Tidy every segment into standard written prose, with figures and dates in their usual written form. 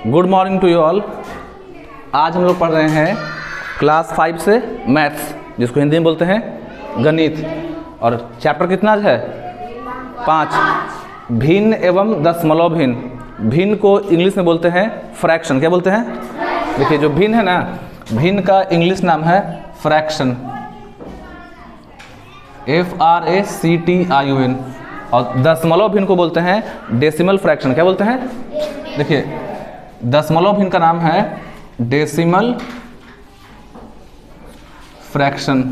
Good morning to you all. आज हम लोग पढ़ रहे हैं क्लास 5 से मैथ्स, जिसको हिंदी में बोलते हैं गणित। और चैप्टर कितना है? 5। भिन्न एवं दशमलव भिन्न। भिन्न को इंग्लिश में बोलते हैं फ्रैक्शन। क्या बोलते हैं? देखिए, जो भिन्न है ना, भिन्न का इंग्लिश नाम है फ्रैक्शन, FRACTION। और दशमलव भिन्न को बोलते हैं डेसिमल फ्रैक्शन। क्या बोलते हैं? देखिए, दशमलव भिन्न का नाम है डेसिमल फ्रैक्शन।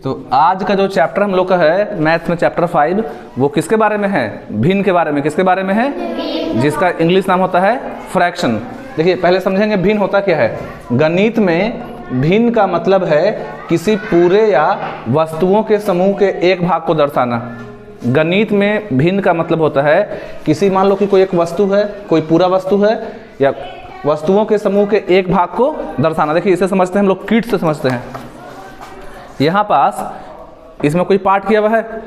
तो आज का जो चैप्टर हम लोग का है मैथ्स में, चैप्टर 5, वो किसके बारे में है? भिन्न के बारे में। किसके बारे में है? जिसका इंग्लिश नाम होता है फ्रैक्शन। देखिए, पहले समझेंगे भिन्न होता क्या है। गणित में भिन्न का मतलब है किसी पूरे या वस्तुओं के समूह के एक भाग को दर्शाना। गणित में भिन्न का मतलब होता है किसी, मान लो कि कोई एक वस्तु है, कोई पूरा वस्तु है, या वस्तुओं के समूह के एक भाग को दर्शाना। देखिए, इसे समझते हैं हम लोग किट से समझते हैं। यहाँ पास इसमें कोई पार्ट किया हुआ है?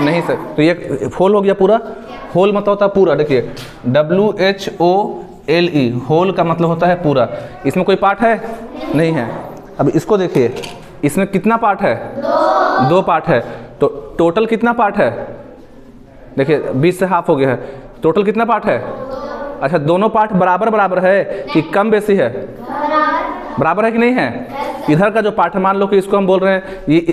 नहीं सर। तो ये होल हो गया पूरा। होल मतलब होता है पूरा। देखिए, WHOLE, होल का मतलब होता है पूरा। इसमें कोई पार्ट है? नहीं है। अब इसको देखिए, इसमें कितना पार्ट है? 2 पार्ट है। तो टोटल कितना पार्ट है? देखिए, 20 से हाफ हो गया है। टोटल कितना पार्ट है? अच्छा, दोनों पार्ट बराबर बराबर है कि कम बेसी है? बराबर है कि नहीं है? इधर का जो पार्ट है, मान लो कि इसको हम बोल रहे हैं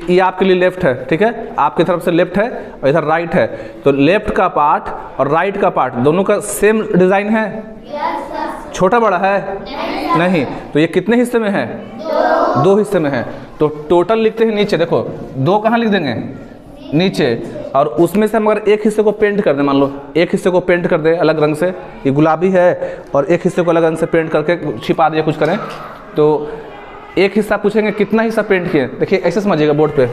ये आपके लिए लेफ्ट है, ठीक है, आपकी तरफ से लेफ्ट है और इधर राइट है। तो लेफ्ट का पार्ट और राइट का पार्ट दोनों का सेम डिजाइन है? छोटा बड़ा है? नहीं। तो ये कितने हिस्से में है? 2 हिस्से में है। तो टोटल लिखते हैं नीचे। देखो, 2 कहाँ लिख देंगे? नीचे। और उसमें से हम अगर एक हिस्से को पेंट कर दें, मान लो एक हिस्से को पेंट कर दे अलग रंग से, ये गुलाबी है, और एक हिस्से को अलग रंग से पेंट करके छिपा दिए, कुछ करें, तो एक हिस्सा पूछेंगे कितना हिस्सा पेंट किए। देखिए, ऐसे समझिएगा बोर्ड पे,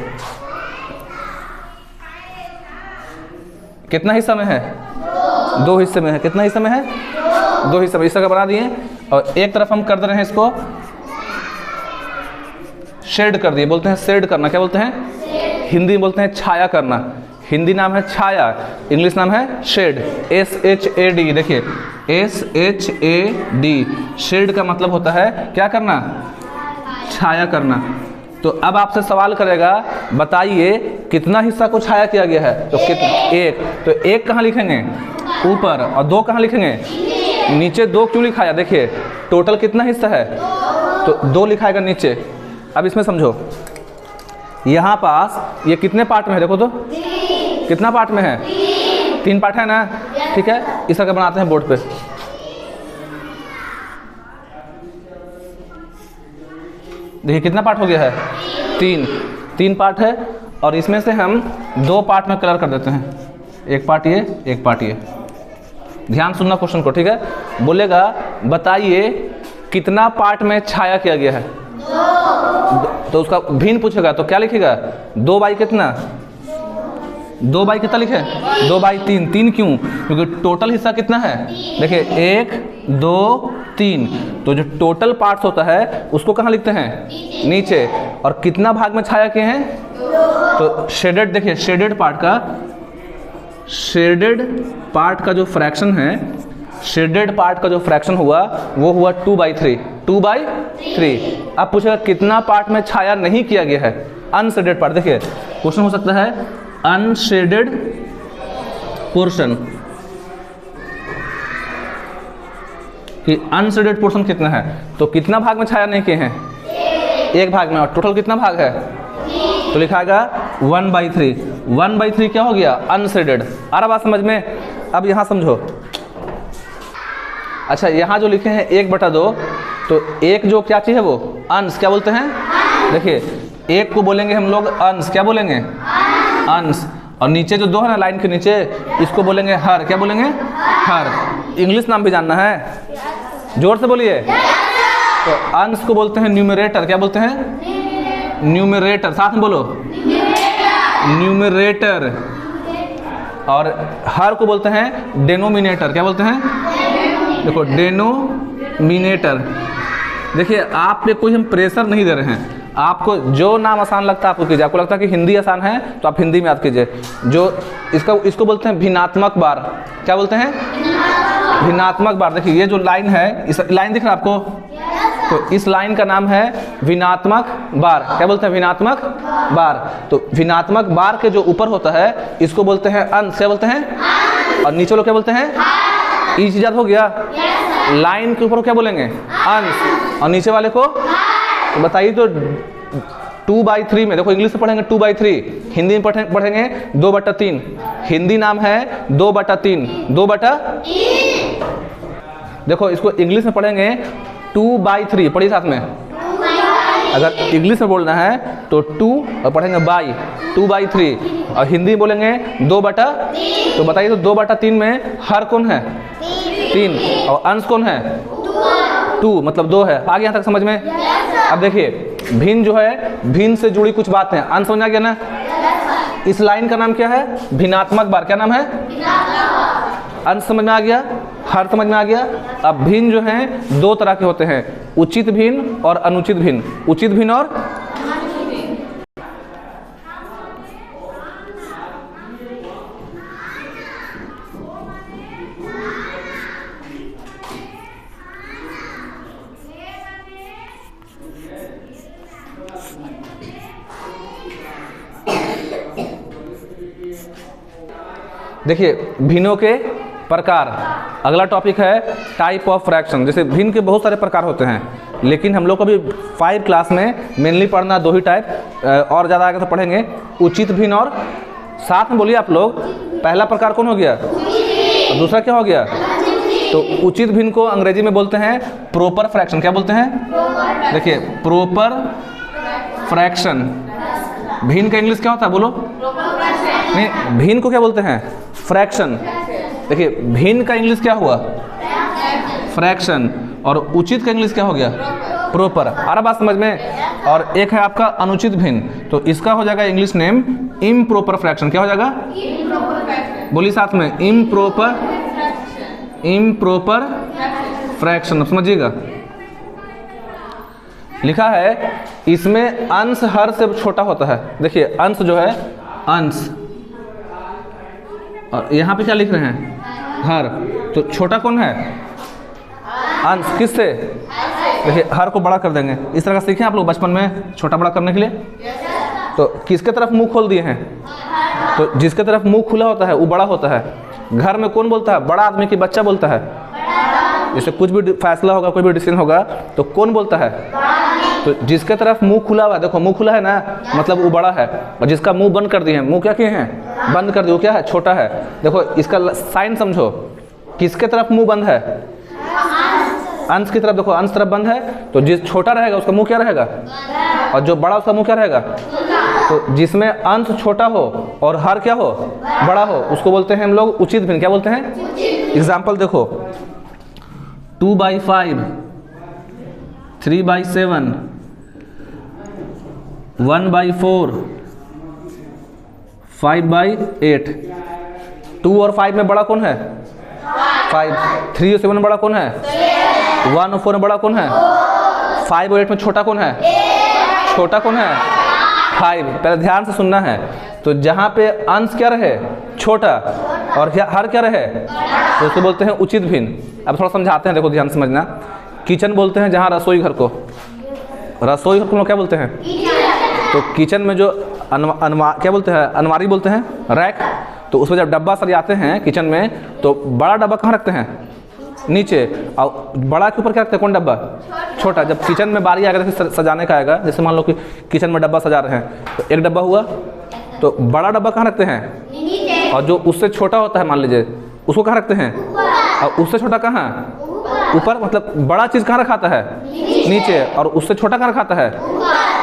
कितना हिस्सा में है? 2 हिस्से में है। कितना हिस्से में है? 2 हिस्से में। इस तरह बना दिए। और एक तरफ हम कर दे रहे हैं इसको शेड कर दिए। बोलते हैं शेड करना। क्या बोलते हैं? हिंदी में बोलते हैं छाया करना। हिंदी नाम है छाया, इंग्लिश नाम है शेड, SHAD। देखिए, SHAD, शेड का मतलब होता है क्या करना? छाया करना। तो अब आपसे सवाल करेगा, बताइए कितना हिस्सा को छाया किया गया है? तो कितना? 1। तो 1 कहाँ लिखेंगे? ऊपर। और 2 कहाँ लिखेंगे? नीचे। 2 क्यों लिखाया? देखिए, टोटल कितना हिस्सा है? तो 2 लिखाएगा नीचे। अब इसमें समझो, यहाँ पास ये कितने पार्ट में है? देखो तो, कितना पार्ट में है? 3 पार्ट है ना? ठीक है, इस तरह बनाते हैं बोर्ड पे। देखिए, कितना पार्ट हो गया है? 3 पार्ट है। और इसमें से हम 2 पार्ट में कलर कर देते हैं। एक पार्ट ये, एक पार्ट ये। ध्यान सुनना क्वेश्चन को, ठीक है। बोलेगा, बताइए कितना पार्ट में छाया किया गया है? तो उसका भिन्न पूछेगा, तो क्या लिखेगा? 2 बाई कितना? 2 बाई कितना लिखे? 2 बाई 3। 3 क्यों? क्योंकि टोटल हिस्सा कितना है? देखिए, 1, 2, 3। तो जो टोटल पार्ट्स होता है उसको कहाँ लिखते हैं? नीचे। और कितना भाग में छाया किए हैं? तो शेडेड। देखिए, शेडेड पार्ट का जो फ्रैक्शन है, शेडेड पार्ट का जो फ्रैक्शन हुआ वो हुआ 2/3। 2/3। अब पूछेगा कितना पार्ट में छाया नहीं किया गया है? Unshielded part. देखिए, क्वेश्चन हो सकता है अनशेडेड पोर्शन, कि अनशेडेड पोर्शन कितना है? तो कितना भाग में छाया नहीं किए हैं? 1 भाग में। और टोटल कितना भाग है? तो लिखाएगा 1/3। 1/3 क्या हो गया? अनशेडेड। आ रहा बात समझ में? अब यहाँ समझो। अच्छा, यहाँ जो लिखे हैं 1/2, तो 1 जो क्या चीज़ है वो अंश। क्या बोलते हैं? देखिए, 1 को बोलेंगे हम लोग अंश। क्या बोलेंगे? अंश। और नीचे जो 2 है ना लाइन के नीचे, इसको बोलेंगे हर। क्या बोलेंगे? हर। इंग्लिश नाम भी जानना है? जोर से बोलिए। तो अंश को बोलते हैं न्यूमरेटर। क्या बोलते हैं? न्यूमरेटर। साथ में बोलो, न्यूमरेटर। और हर को बोलते हैं डेनोमिनेटर। क्या बोलते हैं? देखो, डेनोमिनेटर। देखिए, आप पे कोई हम प्रेशर नहीं दे रहे हैं, आपको जो नाम आसान लगता है आपको कीजिए। आपको लगता है कि हिंदी आसान है तो आप हिंदी में याद कीजिए। जो इसको बोलते हैं भिन्नात्मक बार। क्या बोलते हैं? भिन्नात्मक बार। देखिए ये जो लाइन है, इस लाइन दिख रहा है आपको, तो इस लाइन का नाम है भिन्नात्मक बार। क्या बोलते हैं? भिन्नात्मक बार। तो भिन्नात्मक बार के जो ऊपर होता है इसको बोलते हैं अंश। क्या बोलते हैं? और नीचे लोग क्या बोलते हैं? ये चीज याद हो गया? लाइन के ऊपर क्या बोलेंगे? अंश। और नीचे वाले को तो बताइए। तो 2/3 में देखो, इंग्लिश में पढ़ेंगे 2/3, हिंदी में पढ़ेंगे 2/3। हिंदी नाम है 2/3, 2/3। देखो इसको इंग्लिश में पढ़ेंगे 2/3। पढ़िए साथ में। अगर इंग्लिश में बोलना है तो 2 और पढ़ेंगे बाई, 2/3। और हिंदी में बोलेंगे 2/3। तो बताइए तो 2/3 में हर कौन है? 3। और अंश कौन है? 2, मतलब 2 है। आगे यहाँ तक समझ में? अब देखिए भिन्न जो है, भिन्न से जुड़ी कुछ बातें हैं। अंश समझ आ गया ना? इस लाइन का नाम क्या है? भिन्नात्मक बार। क्या नाम है? अंश समझ में आ गया, हर समझ में आ गया। अब भिन्न जो हैं 2 तरह के होते हैं, उचित भिन्न और अनुचित भिन्न। उचित भिन्न और देखिए भिन्नों के प्रकार। अगला टॉपिक है टाइप ऑफ फ्रैक्शन। जैसे भिन्न के बहुत सारे प्रकार होते हैं, लेकिन हम लोग को अभी 5 क्लास में मेनली पढ़ना 2 ही टाइप, और ज़्यादा आगे तो पढ़ेंगे उचित भिन्न और साथ में बोलिए आप लोग। पहला प्रकार कौन हो गया और दूसरा क्या हो गया? तो उचित भिन्न को अंग्रेजी में बोलते हैं प्रॉपर फ्रैक्शन। क्या बोलते हैं? देखिए प्रॉपर फ्रैक्शन। भिन्न का इंग्लिश क्या होता है बोलो? नहीं, भिन्न को क्या बोलते हैं? फ्रैक्शन। देखिए भिन्न का इंग्लिश क्या हुआ? फ्रैक्शन। और उचित का इंग्लिश क्या हो गया? प्रॉपर। आ रहा बात समझ में? और एक है आपका अनुचित भिन्न, तो इसका हो जाएगा इंग्लिश नेम इम्प्रॉपर फ्रैक्शन। क्या हो जाएगा? बोलिए साथ में, इम्प्रॉपर फ्रैक्शन। समझिएगा लिखा है इसमें अंश हर से छोटा होता है। देखिए अंश जो है, अंश, और यहाँ पे क्या लिख रहे हैं? हर। तो छोटा कौन है? अंश। किससे? देखिए हर को बड़ा कर देंगे। इस तरह का सीखे आप लोग बचपन में छोटा बड़ा करने के लिए। तो किसके तरफ मुंह खोल दिए हैं? तो जिसके तरफ मुंह खुला होता है वो बड़ा होता है। घर में कौन बोलता है? बड़ा आदमी की बच्चा बोलता है। जैसे कुछ भी फैसला होगा, कोई भी डिसीजन होगा तो कौन बोलता है? तो जिसके तरफ मुंह खुला हुआ है, देखो मुंह खुला है ना, मतलब वो बड़ा है। और जिसका मुंह बंद कर दिए हैं, मुंह क्या किए हैं? बंद कर दिए, वो क्या है? छोटा है। देखो इसका साइन समझो। किसके तरफ मुंह बंद है? अंश की तरफ। देखो अंश तरफ बंद है, तो जिस छोटा रहेगा उसका मुंह क्या रहेगा? और जो बड़ा उसका मुंह क्या रहेगा? तो जिसमें अंश छोटा हो और हर क्या हो? बड़ा हो, उसको बोलते हैं हम लोग उचित भिन्न। क्या बोलते हैं? एग्जाम्पल देखो, 2/5, 3/7, 1/4, 5/8। 2 और 5 में बड़ा कौन है? 5। 3 और 7 में बड़ा कौन है? 1 और 4 में बड़ा कौन है? 5 और 8 में छोटा कौन है? छोटा कौन है? 5। पहले ध्यान से सुनना है। तो जहाँ पे अंश क्या रहे? छोटा, और हर क्या रहे? तो उसको बोलते हैं उचित भिन्न। अब थोड़ा समझाते हैं, देखो ध्यान समझना। किचन बोलते हैं जहाँ रसोई घर को, रसोई घर को क्या बोलते हैं? तो किचन में जो क्या बोलते हैं? अलमारी बोलते हैं, रैक। तो उसमें जब डब्बा सजाते हैं किचन में, तो बड़ा डब्बा कहाँ रखते हैं? नीचे। और बड़ा के ऊपर क्या रखते हैं? कौन डब्बा? छोटा। जब किचन में बारी आएगा तो सजाने का आएगा, जैसे मान लो कि किचन में डब्बा सजा रहे हैं, तो एक डब्बा हुआ, तो बड़ा डब्बा कहाँ रखते हैं? और जो उससे छोटा होता है मान लीजिए, उसको कहाँ रखते हैं? और उससे छोटा कहाँ? ऊपर। मतलब बड़ा चीज़ कहाँ रखाता है? नीचे। और उससे छोटा कहाँ रखाता है?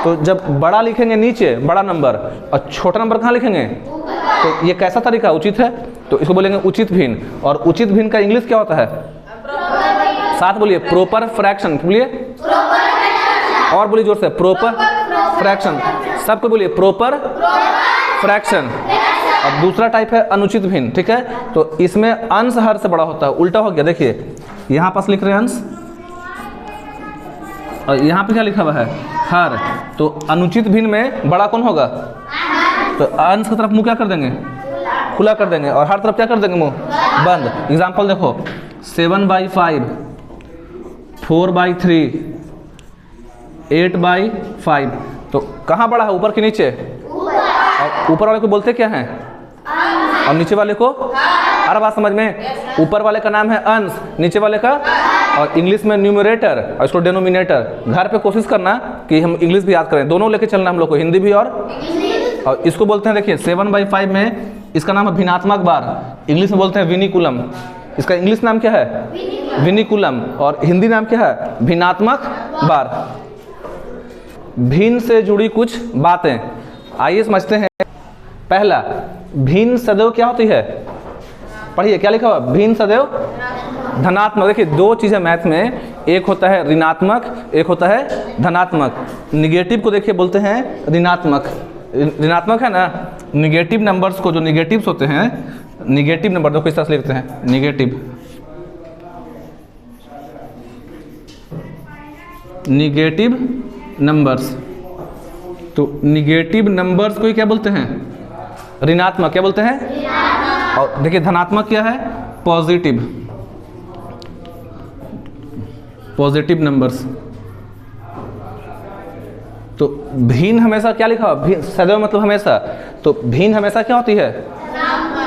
तो जब बड़ा लिखेंगे नीचे, बड़ा नंबर, और छोटा नंबर कहाँ लिखेंगे? तो ये कैसा तरीका उचित है? तो इसको बोलेंगे उचित भिन्न। और उचित भिन्न का इंग्लिश क्या होता है? साथ बोलिए, प्रॉपर फ्रैक्शन। बोलिए और बोलिए जोर से, प्रॉपर फ्रैक्शन। सबको बोलिए प्रॉपर फ्रैक्शन। अब दूसरा टाइप है अनुचित भिन्न। ठीक है, तो इसमें अंश हर से बड़ा होता है। उल्टा हो गया। देखिए यहाँ पास लिख रहे हैं अंश, और यहाँ पे क्या लिखा हुआ है? हर। तो अनुचित भिन्न में बड़ा कौन होगा? तो अंश की तरफ मुंह क्या कर देंगे? खुला कर देंगे, और हर तरफ क्या कर देंगे? मुंह बंद। एग्जाम्पल देखो, 7/5, 4/3, 8/5। तो कहाँ बड़ा है, ऊपर के नीचे? और ऊपर वाले को बोलते क्या हैं? और नीचे वाले को? हर बात समझ में? ऊपर वाले का नाम है अंश, नीचे वाले का और इंग्लिश में न्यूमरेटर और इसको डिनोमिनेटर। घर पे कोशिश करना कि हम इंग्लिश भी याद करें, दोनों लेके चलना हम लोग को, हिंदी भी और इसको बोलते हैं, देखिए 7/5 में इसका नाम है भिन्नात्मक बार, इंग्लिश में बोलते हैं विनिकुलम। इसका इंग्लिश नाम क्या है? विनिकुलम, और हिंदी नाम क्या है? भिन्नात्मक बार। भिन्न से जुड़ी कुछ बातें आइए समझते हैं। पहला, भिन्न सदैव क्या होती है? पढ़िए, क्या लिखा हुआ? भिन्न सदैव धनात्मक। देखिए दो चीज़ें मैथ में, एक होता है ऋणात्मक, एक होता है धनात्मक। निगेटिव को देखिए बोलते हैं ऋणात्मक। ऋणात्मक है ना, निगेटिव नंबर्स को, जो निगेटिव्स होते हैं, निगेटिव नंबर देखो किस तरह से लिखते हैं, निगेटिव नंबर्स। तो निगेटिव नंबर्स को ही क्या बोलते हैं? ऋणात्मक। क्या बोलते हैं? और देखिए धनात्मक क्या है? Positive numbers. तो भिन्न हमेशा क्या लिखा हुआ? सदैव मतलब हमेशा। तो भिन्न हमेशा क्या होती है?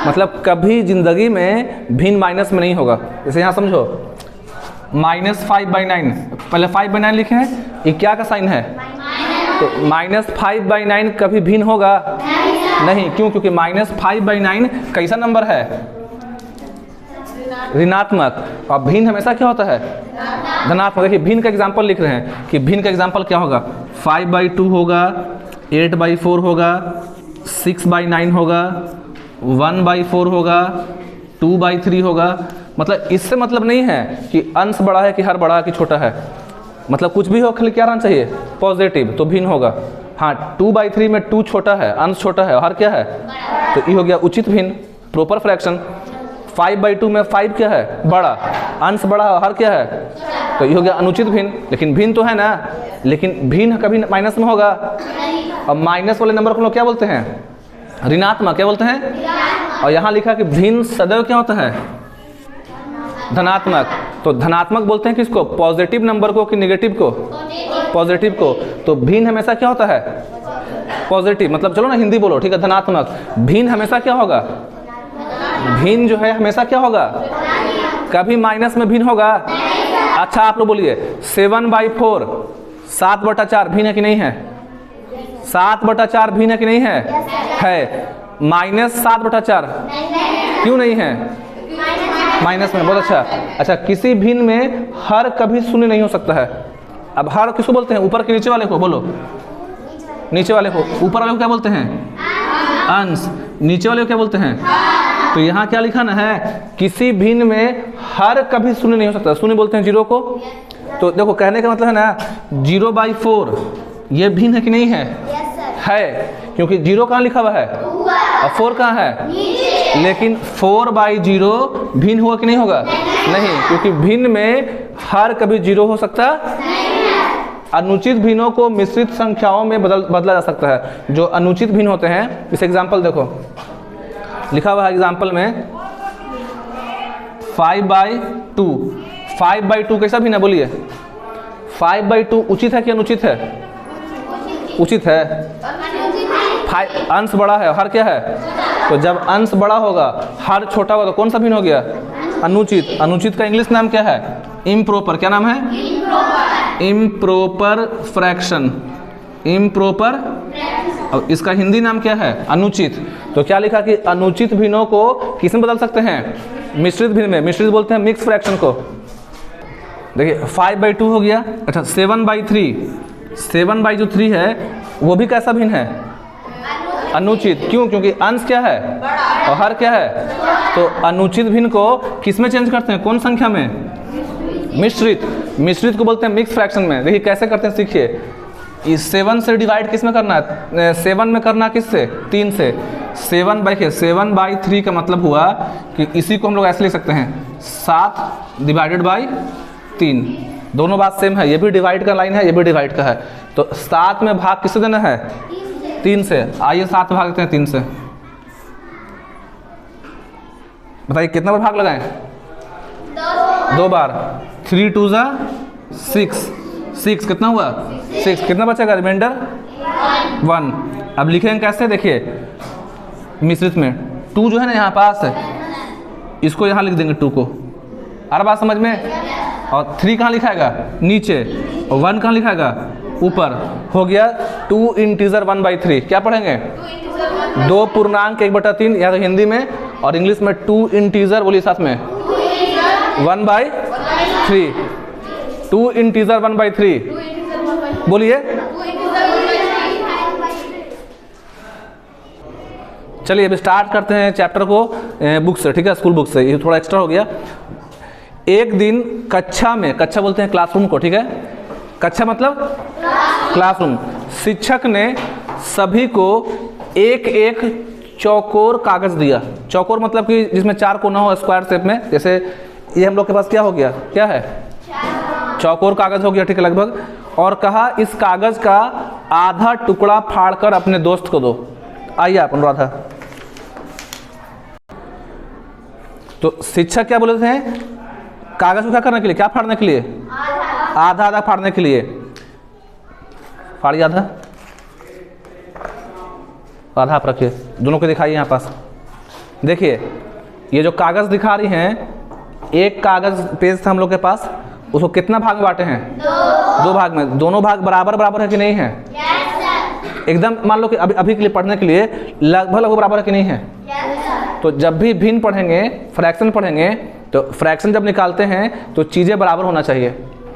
मतलब कभी जिंदगी में भिन्न माइनस में नहीं होगा। जैसे यहाँ समझो, -5/9, पहले 5/9 लिखे हैं, ये क्या का साइन है? तो -5/9 कभी भिन्न होगा? नहीं। क्यों? क्योंकि -5/9 कैसा नंबर है? ऋणात्मक। और भिन्न हमेशा क्या होता है? धनात्मक। देखिए भिन्न का एग्जांपल लिख रहे हैं कि भिन्न का एग्जांपल क्या होगा? 5/2 होगा, 8/4 होगा, 6/9 होगा, 1/4 होगा, 2/3 होगा। मतलब इससे मतलब नहीं है कि अंश बड़ा है कि हर बड़ा है कि छोटा है, मतलब कुछ भी हो, खाली क्या रहना चाहिए? पॉजिटिव, तो भिन्न होगा। हाँ, 2/3 में 2 छोटा है, अंश छोटा है, और हर क्या है? तो ये हो गया उचित भिन्न, प्रॉपर फ्रैक्शन। 5/2 में 5 क्या है? बड़ा, अंश बड़ा है, हर क्या है? तो ये हो गया अनुचित भिन्न। लेकिन भिन्न तो है ना, लेकिन भिन्न कभी माइनस में होगा। और माइनस वाले नंबर को लोग क्या बोलते हैं? ऋणात्मक। क्या बोलते हैं? और यहाँ लिखा कि भिन्न सदैव क्या होता है? धनात्मक। तो धनात्मक बोलते हैं किसको? पॉजिटिव नंबर को कि नेगेटिव को? पॉजिटिव को। तो भिन्न हमेशा क्या होता है? पॉजिटिव। मतलब चलो ना हिंदी बोलो, ठीक है? धनात्मक। भिन्न हमेशा क्या होगा? भिन्न जो है हमेशा क्या होगा? कभी माइनस में भिन्न होगा? अच्छा आप लोग बोलिए, 7/4 7/4 भिन्न है कि नहीं है? 7/4 भिन्न है कि नहीं है? है। -7/4 क्यों नहीं है? माइनस में। बहुत अच्छा। अच्छा, किसी भिन्न में हर कभी शून्य नहीं हो सकता है। अब हर किसको बोलते हैं? ऊपर के नीचे वाले को बोलो। नीचे वाले को। ऊपर वाले को क्या बोलते हैं? अंश। नीचे वाले को क्या बोलते हैं? तो यहाँ क्या लिखा ना है? किसी भिन्न में हर कभी शून्य नहीं हो सकता। शून्य बोलते हैं जीरो को। तो देखो कहने का मतलब है ना, 0/4 ये भिन्न है कि नहीं है? है, क्योंकि 0 कहाँ लिखा हुआ है और 4 कहाँ है? लेकिन 4/0 भिन्न होगा कि नहीं होगा? नहीं, क्योंकि भिन्न में हर कभी 0 हो सकता अनुचित भिन्नों को मिश्रित संख्याओं में बदला जा सकता है। जो अनुचित भिन्न होते हैं, इस एग्जाम्पल देखो लिखा हुआ है एग्जाम्पल में 5/2। 5/2 कैसा भिन्न है बोलिए? 5/2 उचित है कि अनुचित है? उचित है। 5 अंश बड़ा है, हर क्या है? तो जब अंश बड़ा होगा, हर छोटा होगा, तो कौन सा भिन्न हो गया? अनुचित। अनुचित का इंग्लिश नाम क्या है? इम्प्रॉपर। क्या नाम है? Improper fraction. इम्प्रॉपर। और इसका हिंदी नाम क्या है? अनुचित। तो क्या लिखा कि अनुचित भिन्नों को किसमें बदल सकते हैं? मिश्रित भिन्न में। मिश्रित बोलते हैं मिक्स फ्रैक्शन को। देखिए 5/2 हो गया। अच्छा 7/3। 7/3 है, वो भी कैसा भिन्न है? अनुचित। क्यों? क्योंकि अंश क्या है और हर क्या है? तो अनुचित भिन्न को किस में चेंज करते हैं? कौन संख्या में? मिश्रित। मिश्रित को बोलते हैं मिक्स फ्रैक्शन में। देखिए कैसे करते हैं, सीखिए। इस 7 से डिवाइड किस में करना है? 7 में करना किससे? 3 से। 7/3 का मतलब हुआ कि इसी को हम लोग ऐसे लिख सकते हैं 7/3। दोनों बात सेम है, ये भी डिवाइड का लाइन है, ये भी डिवाइड का है। तो 7 में भाग किससे देना है? 3 से। आइए 7 में भाग देते हैं 3 से। बताइए कितना बार भाग लगाएं? 2 बार। 3 2 जा 6, 6 कितना हुआ? 6। कितना बचेगा रिमाइंडर? 1। अब लिखेंगे कैसे? देखिए मिश्रित में 2 जो है ना यहाँ पास है, इसको यहाँ लिख देंगे 2 को। आ रहा बात समझ में? और 3 कहाँ लिखाएगा? नीचे। और 1 कहाँ लिखाएगा? ऊपर। हो गया 2 इंटीजर 1/3। क्या पढ़ेंगे? 2 पूर्णांक 1/3, या तो हिंदी में, और इंग्लिश में 2 इंटीजर, बोलिए साथ में, 1/3। 2 इंटीजर 1/3 बोलिए। चलिए अब स्टार्ट करते हैं चैप्टर को बुक से, ठीक है, स्कूल बुक से। ये थोड़ा एक्स्ट्रा हो गया। एक दिन कक्षा में, कक्षा बोलते हैं क्लासरूम को, ठीक है, कक्षा मतलब क्लासरूम, शिक्षक ने सभी को एक एक चौकोर कागज दिया। चौकोर मतलब कि जिसमें 4 कोना हो, स्क्वायर शेप में। जैसे ये हम लोग के पास क्या हो गया? क्या है? चौकोर कागज हो गया, ठीक है, लगभग। और कहा इस कागज का आधा टुकड़ा फाड़कर अपने दोस्त को दो। आइए आप अनुराधा। तो शिक्षक क्या बोले थे? कागज को क्या करने के लिए? क्या फाड़ने के लिए? आधा आधा फाड़ने के लिए। फाड़िए आधा, आधा आप रखिए, दोनों को दिखाइए यहाँ पास। देखिए ये जो कागज दिखा रही हैं, एक कागज पेज था हम लोग के पास, उसको कितना भाग में बांटे हैं? 2 भाग में। दोनों भाग बराबर बराबर है कि नहीं है? एकदम मान लो कि अभी के लिए पढ़ने के लिए लगभग बराबर है कि नहीं है? तो जब भी भिन्न पढ़ेंगे, फ्रैक्शन पढ़ेंगे, तो फ्रैक्शन जब निकालते हैं तो चीज़ें बराबर होना चाहिए।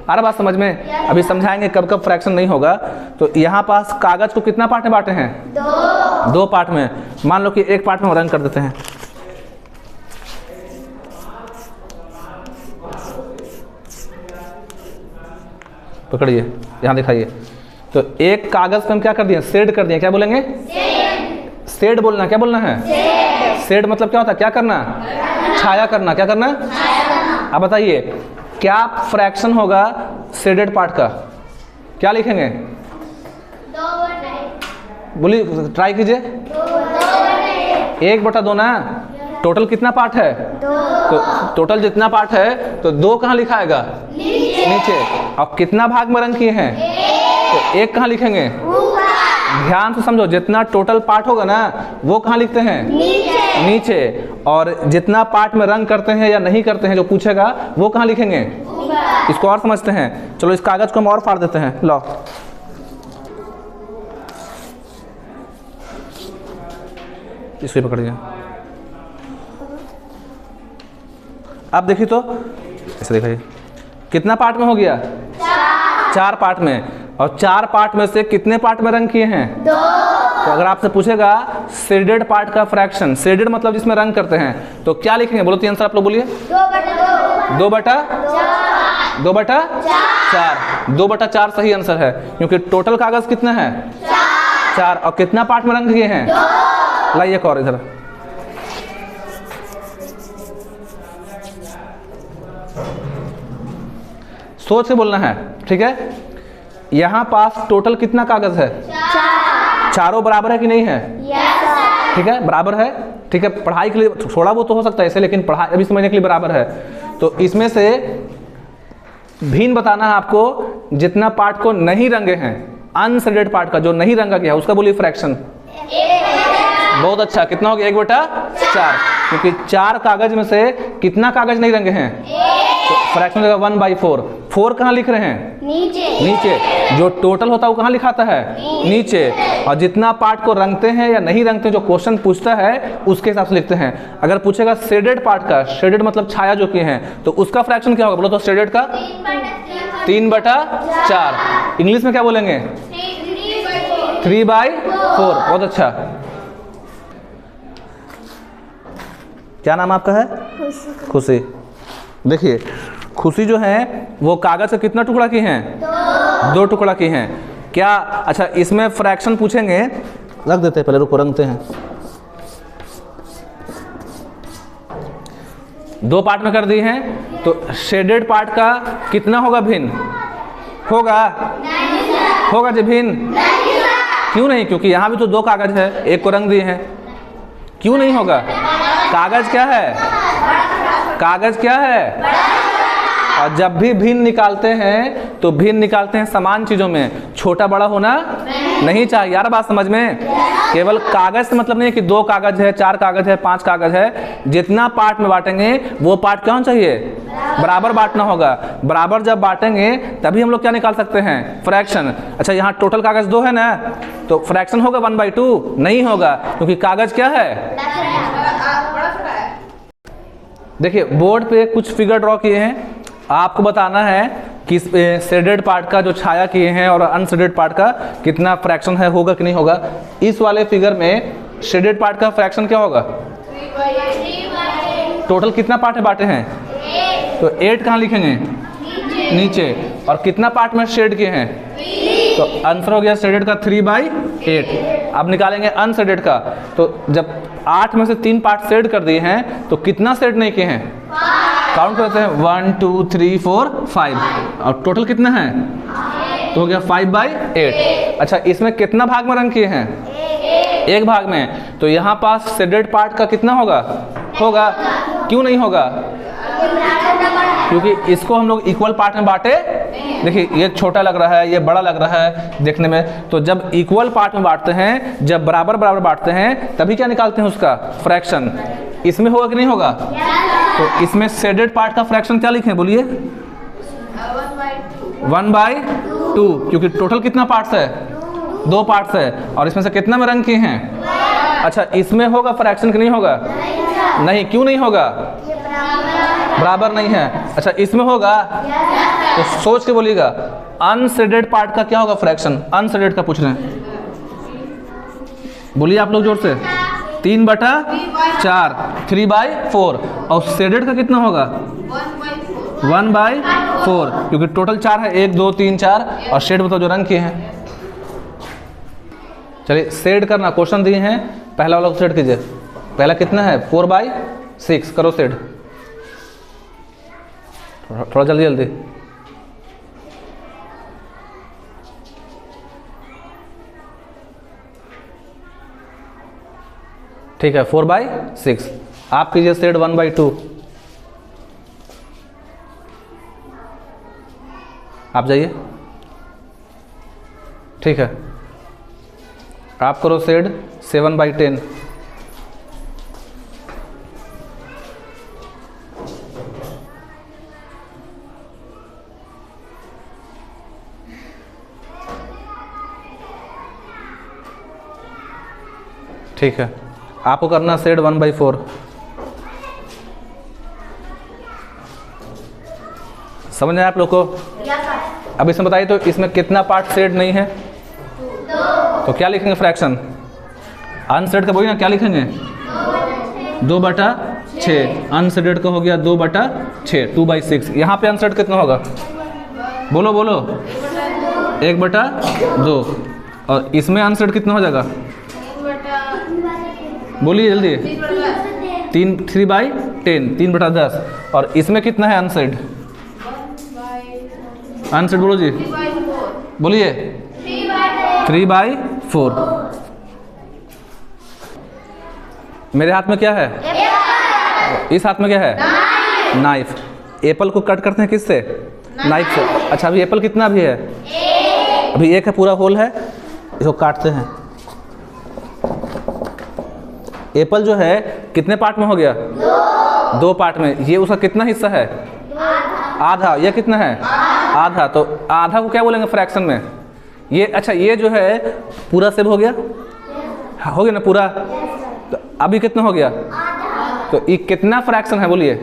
आ रहा बात समझ में? अभी समझाएंगे कब कब फ्रैक्शन नहीं होगा। तो यहाँ पास कागज को कितना पार्ट में बांटे हैं? 2 पार्ट में। मान लो कि एक पार्ट में रंग कर देते हैं। पकड़िए, यहाँ दिखाइए। तो एक कागज पे हम क्या कर दिए? शेड कर दिए। क्या बोलेंगे? शेड बोलना। क्या बोलना है? शेड मतलब क्या होता है? क्या करना? छाया करना। क्या करना? अब बताइए क्या फ्रैक्शन होगा शेडेड पार्ट का? क्या लिखेंगे? 2/1। बोलिए, ट्राई कीजिए। 1/2 ना। टोटल कितना पार्ट है? 2। तो टोटल जितना पार्ट है तो 2 कहाँ लिखाएगा? नीचे। अब कितना भाग में रंग किए हैं? तो 1 कहाँ लिखेंगे? ध्यान से समझो, जितना टोटल पार्ट होगा ना वो कहाँ लिखते हैं? नीचे। और जितना पार्ट में रंग करते हैं या नहीं करते हैं जो पूछेगा वो कहाँ लिखेंगे? इसको और समझते हैं। चलो इस कागज को हम और फाड़ देते हैं। लो इसको पकड़िए। अब देखिए तो ऐसे दिखाइए, कितना पार्ट में हो गया? 4 पार्ट में। और 4 पार्ट में से कितने पार्ट में रंग किए हैं? 2। तो अगर आपसे पूछेगा शेडेड पार्ट का फ्रैक्शन, शेडेड मतलब जिसमें रंग करते हैं, तो क्या लिखेंगे? बोलो तो आंसर आप लोग बोलिए। 2/4। 2/4 सही आंसर है, क्योंकि टोटल कागज कितना है? 4। और कितना पार्ट में रंग किए हैं? 2। लाइए एक और इधर। सोच के बोलना है, ठीक है। यहाँ पास टोटल कितना कागज है? 4। चारों बराबर है कि नहीं है? yes, ठीक है, बराबर है, ठीक है। पढ़ाई के लिए थोड़ा वो तो हो सकता है ऐसे, लेकिन पढ़ाई अभी समझने के लिए बराबर है। तो इसमें से भिन्न बताना है आपको, जितना पार्ट को नहीं रंगे हैं, अनशेडेड पार्ट का जो नहीं रंगा गया उसका बोलिए फ्रैक्शन। बहुत अच्छा, कितना हो गया? 1/4, क्योंकि 4 कागज में से कितना कागज नहीं रंगे हैं? तो फ्रैक्शन देगा 1/4। 4 कहाँ लिख रहे हैं? नीचे। जो टोटल होता है वो कहाँ लिखाता है? नीचे। और जितना पार्ट को रंगते हैं या नहीं रंगते हैं, जो क्वेश्चन पूछता है उसके हिसाब से लिखते हैं। अगर पूछेगा शेडेड पार्ट का, शेडेड मतलब छाया जो किए हैं, तो उसका फ्रैक्शन क्या होगा? बोलो तो शेडेड का 3/4। इंग्लिश में क्या बोलेंगे? 3/4। बहुत अच्छा। क्या नाम आपका है? खुशी। देखिए खुशी जो है वो कागज का कितना टुकड़ा की हैं? 2 टुकड़ा की हैं। क्या अच्छा इसमें फ्रैक्शन पूछेंगे, रख देते हैं पहले, रुको रंगते हैं। दो पार्ट में कर दी हैं, तो शेडेड पार्ट का कितना होगा भिन्न? होगा जी भिन्न? क्यों नहीं? क्योंकि यहाँ भी तो दो कागज है, एक को रंग दिए हैं, क्यों नहीं होगा? कागज क्या है? कागज क्या है? और जब भी भिन्न निकालते हैं तो भिन्न निकालते हैं समान चीजों में, छोटा बड़ा होना नहीं चाहिए। यार बात समझ में? केवल कागज से मतलब नहीं है कि दो कागज है, चार कागज है, पांच कागज है, जितना पार्ट में बांटेंगे वो पार्ट क्या होना चाहिए? बराबर बांटना होगा। बराबर जब बांटेंगे तभी हम लोग क्या निकाल सकते हैं? फ्रैक्शन। अच्छा यहाँ टोटल कागज दो है ना, तो फ्रैक्शन होगा 1/2? नहीं होगा, क्योंकि कागज क्या है? देखिए बोर्ड पे कुछ फिगर ड्रॉ किए हैं, आपको बताना है कि शेडेड पार्ट का जो छाया किए हैं और अनशेडेड पार्ट का कितना फ्रैक्शन है, होगा कि नहीं होगा। इस वाले फिगर में शेडेड पार्ट का फ्रैक्शन क्या होगा? टोटल कितना पार्ट है बांटे हैं? तो 8 कहाँ लिखेंगे? नीचे। और कितना पार्ट में शेड किए हैं? तो आंसर हो गया शेडेड का 3/8। अब निकालेंगे अनशेडेड का, तो जब 8 में से 3 पार्ट शेड कर दिए हैं तो कितना शेड नहीं किए हैं? काउंट करते हैं 1 2 3 4 5, और टोटल कितना है? तो हो गया 5/8। अच्छा इसमें कितना भाग में रंग किए हैं? एक भाग में। तो यहाँ पास शेडेड पार्ट का कितना होगा? क्यों नहीं होगा? क्योंकि इसको हम लोग इक्वल पार्ट में बांटे। देखिए ये छोटा लग रहा है, ये बड़ा लग रहा है देखने में, तो जब इक्वल पार्ट में बांटते हैं, जब बराबर बराबर बांटते हैं, तभी क्या निकालते हैं? उसका फ्रैक्शन। इसमें होगा कि नहीं होगा? तो इसमें शेडेड पार्ट का फ्रैक्शन क्या लिखें? बोलिए। 1/2, क्योंकि टोटल कितना पार्ट्स है? 2 पार्ट्स है, और इसमें से कितना में रंग किए हैं? अच्छा इसमें होगा फ्रैक्शन कि नहीं होगा? नहीं। क्यों नहीं होगा? बराबर नहीं है। अच्छा इसमें होगा? तो सोच के बोलिएगा। अनशेडेड पार्ट का क्या होगा फ्रैक्शन? अनशेडेड का पूछ रहे हैं, बोलिए आप लोग जोर से। 3/4, 3/4। और शेडेड का कितना होगा? 1/4, क्योंकि टोटल 4 है, 1 2 3 4, और शेड बताओ जो रंग किए हैं। चलिए शेड करना, क्वेश्चन दिए हैं, पहला वाला शेड कीजिए। पहला कितना है? 4/6, करो शेड। थोड़ा जल्दी जल्दी। ठीक है 4/6। आप कीजिए शेड 1/2। आप जाइए। ठीक है आप करो शेड 7/10। ठीक है आपको करना शेड 1/4। समझ आए आप लोग को? अब इसमें बताइए तो इसमें कितना पार्ट शेड नहीं है? तो क्या लिखेंगे फ्रैक्शन? अनशेड का बोलिए ना, क्या लिखेंगे? 2/6। अनशेडेड का हो गया 2/6, 2/6। यहाँ पे अनशेड कितना होगा? बोलो बोलो। 1/2। और इसमें अनशेड कितना हो जाएगा? बोलिए जल्दी। 3/10, 3/10। और इसमें कितना है अनशेड? अनशेड बोलो जी, बोलिए। 3/4। मेरे हाथ में क्या है? इस हाथ में क्या है? नाइफ। एप्पल को कट करते हैं किससे? नाइफ से। अच्छा अभी एप्पल कितना भी है? अभी एक है, पूरा होल है, इसको काटते हैं। एप्पल जो है कितने पार्ट में हो गया? 2 पार्ट में। ये उसका कितना हिस्सा है? आधा। ये कितना है? आधा। तो आधा को क्या बोलेंगे फ्रैक्शन में? ये अच्छा ये जो है पूरा सेब हो गया, हो गया ना पूरा। तो अभी कितना हो गया? तो ये कितना फ्रैक्शन है? बोलिए।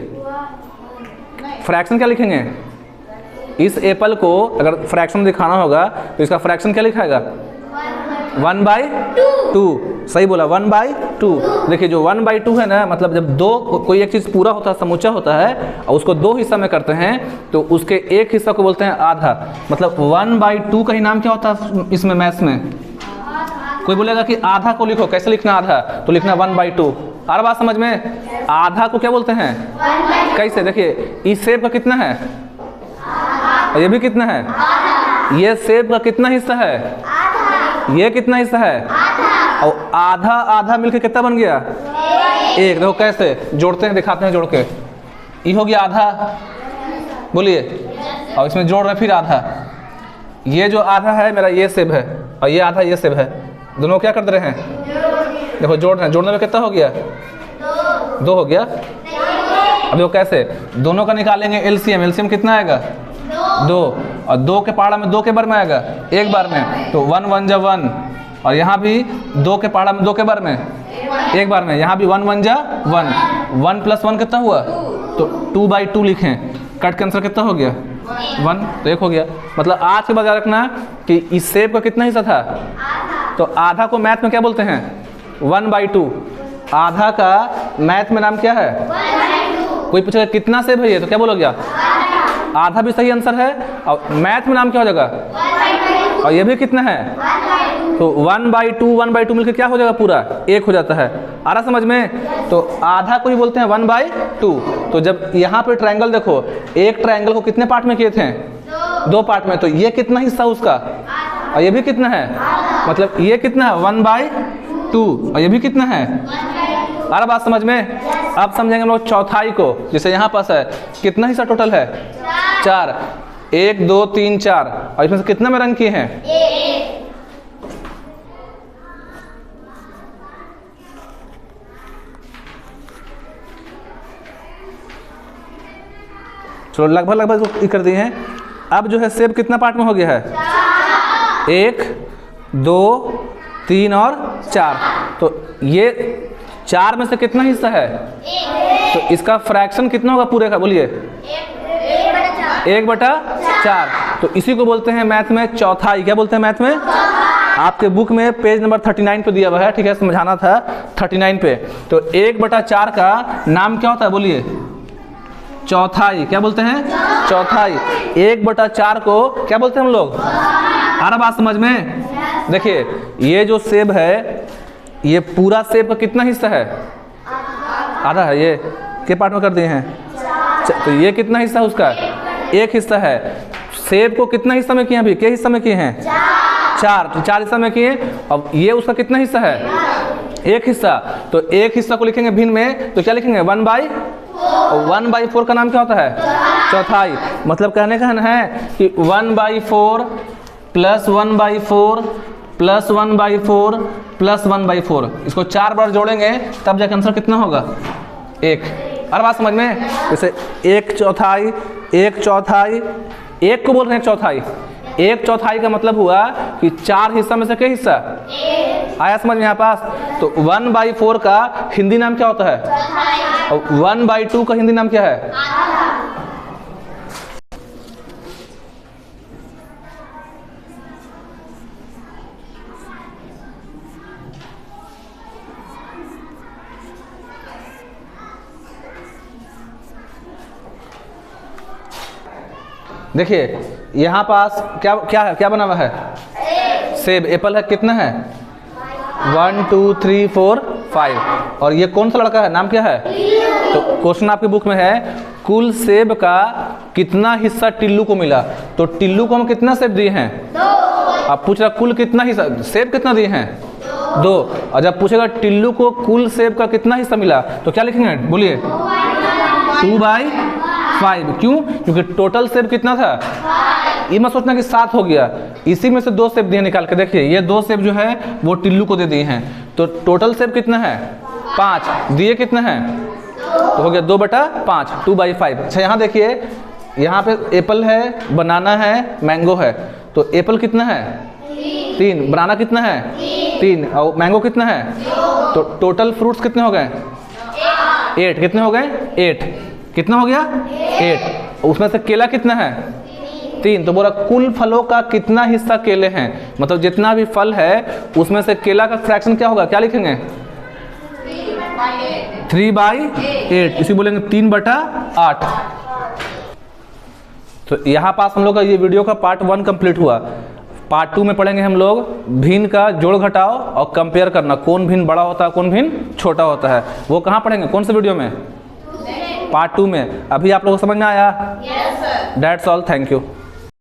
फ्रैक्शन क्या लिखेंगे? इस एप्पल को अगर फ्रैक्शन दिखाना होगा तो इसका फ्रैक्शन क्या लिखाएगा? 1/2। सही बोला, 1/2। देखिए जो 1/2 है ना, मतलब जब कोई एक चीज़ पूरा होता है, समूचा होता है, और उसको 2 हिस्सा में करते हैं तो उसके एक हिस्सा को बोलते हैं आधा। मतलब 1/2 का ही नाम क्या होता है इसमें मैथ्स में? कोई बोलेगा कि आधा को लिखो, कैसे लिखना आधा? तो लिखना 1/2। आ बात समझ में? आधा को क्या बोलते हैं? कैसे? देखिए इस सेब का कितना है, और ये भी कितना है, ये सेब का कितना हिस्सा है, ये कितना हिस्सा है, और आधा आधा मिलके कितना बन गया? एक। देखो कैसे जोड़ते हैं, दिखाते हैं जोड़ के। ये हो गया आधा, बोलिए, और इसमें जोड़ रहे फिर आधा। ये जो आधा है मेरा ये सेब है, और ये आधा ये सेब है, दोनों क्या कर दे रहे हैं? देखो जोड़ रहे हैं, जोड़ने में कितना हो गया? 2 हो गया। अब देखो कैसे दोनों का निकालेंगे एलसीएम। एलसीएम कितना आएगा? 2, और 2 के पहाड़ा में 2 के बार में आएगा, एक बार में, तो 1 1 जा 1, और यहाँ भी 2 के पहाड़ा में 2 के बार में, एक बार में, यहाँ भी 1 1 जा 1, 1 + 1 कितना हुआ? तो 2/2 लिखें, कट के आंसर कितना हो गया? 1, तो 1 हो गया। मतलब आज के बाद याद रखना कि इस सेब का कितना हिस्सा था? तो आधा को मैथ में क्या बोलते हैं? 1/2। आधा का मैथ में नाम क्या है? कोई पूछेगा कितना सेब है ये, तो क्या बोलोगे आप? आधा भी सही आंसर है, और मैथ में नाम क्या हो जाएगा? और ये भी कितना है? तो 1/2 मिलकर क्या हो जाएगा? पूरा 1 हो जाता है। आ रहा समझ में? तो आधा को ही बोलते हैं 1/2। तो जब यहाँ पे ट्रायंगल देखो, एक ट्रायंगल को कितने पार्ट में किए थे? 2 पार्ट में। तो ये कितना हिस्सा उसका, और ये भी कितना है? मतलब ये कितना है? 1/2, और ये भी कितना है? आ रहा बात समझ में? अब समझेंगे हम लोग चौथाई को। जैसे यहाँ पास है, कितना हिस्सा टोटल है? 4। 1 2 3 4, और इसमें से कितना में रंग किए हैं? 1। चलो लगभग कर दिए हैं। अब जो है सेब कितना पार्ट में हो गया है? 1 2 3 और 4। तो ये 4 में से कितना हिस्सा है? तो इसका फ्रैक्शन कितना होगा पूरे का? बोलिए। 1/4। तो इसी को बोलते हैं मैथ में चौथाई। क्या बोलते हैं मैथ में? आपके बुक में पेज नंबर 39 पे दिया हुआ है, ठीक है, समझाना था 39 पे। तो 1/4 का नाम क्या होता है? बोलिए। चौथाई। क्या बोलते हैं? चौथाई। 1/4 को क्या बोलते हैं हम लोग? आ रहा बात समझ में? देखिए ये जो सेब है, ये पूरा सेब का कितना हिस्सा है? आधा है। ये के पार्ट में कर दिए हैं, तो ये कितना हिस्सा है उसका? 1 हिस्सा है। सेब को कितना हिस्सा में किए? अभी के हिस्सा में किए हैं? 4। तो 4 हिस्सा में किए। अब ये उसका कितना हिस्सा है? 1 हिस्सा। तो 1 हिस्सा को लिखेंगे भिन्न में, तो क्या लिखेंगे? 1/4 का नाम क्या होता है? चौथाई। मतलब कहने का है कि 1/4 + 1/4 + 1/4 + 1/4, इसको 4 बार जोड़ेंगे तब जाकर आंसर कितना होगा? 1। हर बात समझ में? जैसे 1 चौथाई, 1 चौथाई, 1 को बोल रहे हैं चौथाई। 1 चौथाई का मतलब हुआ कि 4 हिस्सा में से क्या हिस्सा? आया समझ में यहाँ पास? तो 1/4 का हिंदी नाम क्या होता है? और 1/2 का हिंदी नाम क्या है? देखिए यहाँ पास क्या क्या है? क्या बना हुआ है? सेब। एप्पल है, कितना है? 1 2 3 4 5। और ये कौन सा लड़का है? नाम क्या है? तो क्वेश्चन आपके बुक में है, कुल सेब का कितना हिस्सा टिल्लू को मिला? तो टिल्लू को हम कितना सेब दिए हैं? 2। अब पूछ रहा कुल कितना हिस्सा, सेब कितना दिए हैं? 2। और जब पूछेगा टिल्लू को कुल सेब का कितना हिस्सा मिला, तो क्या लिखेंगे? बोलिए। 2/5। क्यों? क्योंकि टोटल सेब कितना था? ये मत सोचना कि 7 हो गया, इसी में से 2 सेब दिए निकाल के। देखिए ये 2 सेब जो है वो टिल्लू को दे दिए हैं, तो टोटल सेब कितना है? 5। दिए कितना है? तो हो गया 2/5, 2/5। अच्छा यहाँ देखिए, यहाँ पे एप्पल है, बनाना है, मैंगो है। तो एप्पल कितना है? 3। बनाना कितना है? 3। और मैंगो कितना है? तो टोटल फ्रूट्स कितने हो गए? 8। कितने हो गए? 8। कितना हो गया? 8। उसमें से केला कितना है? 3। तो बोला कुल फलों का कितना हिस्सा केले हैं? मतलब जितना भी फल है उसमें से केला का फ्रैक्शन क्या होगा? क्या लिखेंगे? 3/8। इसी बोलेंगे 3/8। तो यहाँ पास हम लोग का ये वीडियो का पार्ट 1 कंप्लीट हुआ। पार्ट 2 में पढ़ेंगे हम लोग भिन्न का जोड़ घटाओ और कंपेयर करना, कौन भिन्न बड़ा होता है कौन भिन्न छोटा होता है। वो कहाँ पढ़ेंगे, कौन से वीडियो में? पार्ट 2 में। अभी आप लोगों को समझ में आया? Yes sir. That's all, thank you.